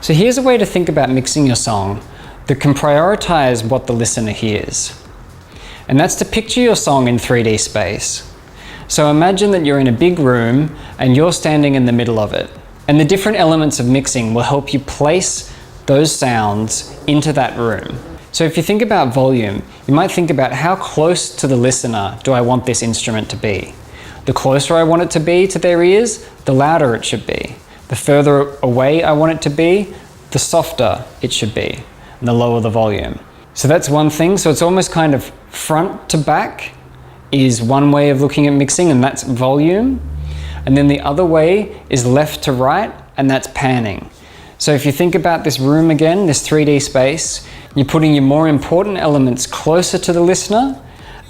So here's a way to think about mixing your song that can prioritize what the listener hears. And that's to picture your song in 3D space. So imagine that you're in a big room and you're standing in the middle of it. And the different elements of mixing will help you place those sounds into that room. So if you think about volume, you might think about how close to the listener do I want this instrument to be. The closer I want it to be to their ears, the louder it should be. The further away I want it to be, the softer it should be, and the lower the volume. So that's one thing. So it's almost kind of front to back is one way of looking at mixing, and that's volume. And then the other way is left to right, and that's panning. So if you think about this room again, this 3D space, you're putting your more important elements closer to the listener,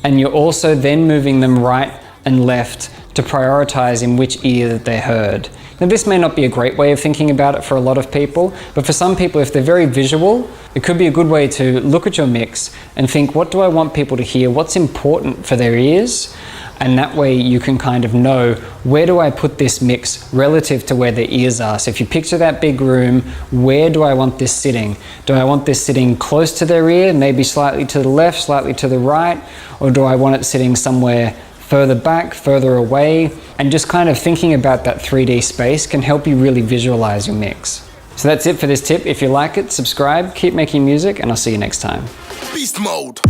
and you're also then moving them right and left to prioritize in which ear that they're heard. Now this may not be a great way of thinking about it for a lot of people, but for some people, if they're very visual, it could be a good way to look at your mix and think, what do I want people to hear? What's important for their ears? And that way you can kind of know, where do I put this mix relative to where their ears are? So if you picture that big room, where do I want this sitting? Do I want this sitting close to their ear, maybe slightly to the left, slightly to the right? Or do I want it sitting somewhere further back, further away? And just kind of thinking about that 3D space can help you really visualize your mix. So that's it for this tip. If you like it, subscribe, keep making music, and I'll see you next time. Beast mode.